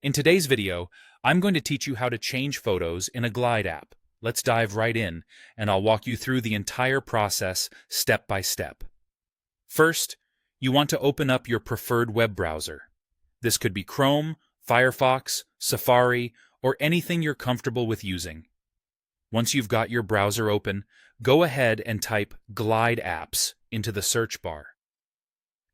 In today's video, I'm going to teach you how to change photos in a Glide app. Let's dive right in, and I'll walk you through the entire process step by step. First, you want to open up your preferred web browser. This could be Chrome, Firefox, Safari, or anything you're comfortable with using. Once you've got your browser open, go ahead and type Glide Apps into the search bar.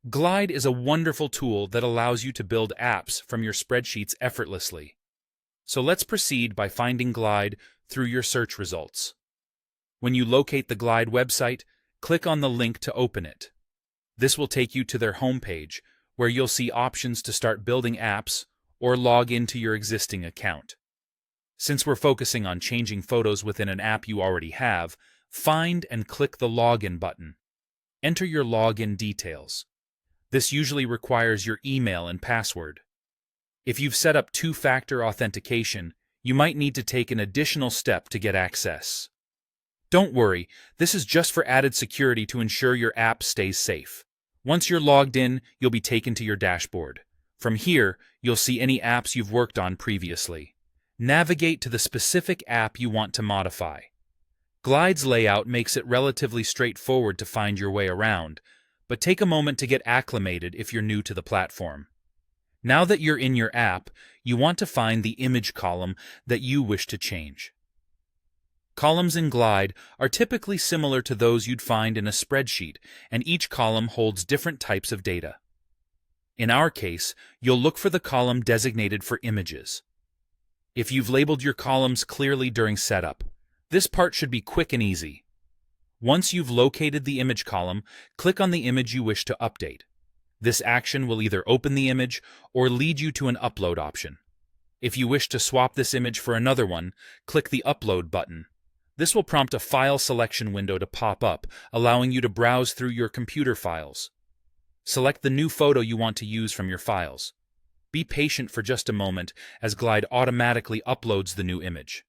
Glide is a wonderful tool that allows you to build apps from your spreadsheets effortlessly. So let's proceed by finding Glide through your search results. When you locate the Glide website, click on the link to open it. This will take you to their homepage, where you'll see options to start building apps or log into your existing account. Since we're focusing on changing photos within an app you already have, find and click the Login button. Enter your login details. This usually requires your email and password. If you've set up two-factor authentication, you might need to take an additional step to get access. Don't worry, this is just for added security to ensure your app stays safe. Once you're logged in, you'll be taken to your dashboard. From here, you'll see any apps you've worked on previously. Navigate to the specific app you want to modify. Glide's layout makes it relatively straightforward to find your way around, but take a moment to get acclimated if you're new to the platform. Now that you're in your app, you want to find the image column that you wish to change. Columns in Glide are typically similar to those you'd find in a spreadsheet, and each column holds different types of data. In our case, you'll look for the column designated for images. If you've labeled your columns clearly during setup, this part should be quick and easy. Once you've located the image column, click on the image you wish to update. This action will either open the image or lead you to an upload option. If you wish to swap this image for another one, click the Upload button. This will prompt a file selection window to pop up, allowing you to browse through your computer files. Select the new photo you want to use from your files. Be patient for just a moment as Glide automatically uploads the new image.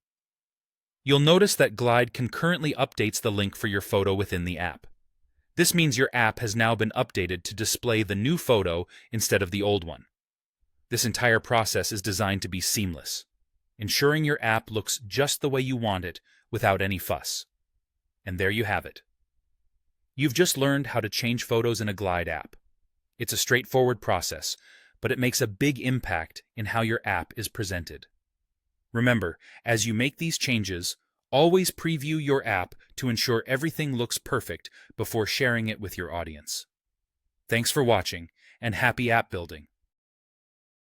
You'll notice that Glide concurrently updates the link for your photo within the app. This means your app has now been updated to display the new photo instead of the old one. This entire process is designed to be seamless, ensuring your app looks just the way you want it without any fuss. And there you have it. You've just learned how to change photos in a Glide app. It's a straightforward process, but it makes a big impact in how your app is presented. Remember, as you make these changes, always preview your app to ensure everything looks perfect before sharing it with your audience. Thanks for watching, and happy app building!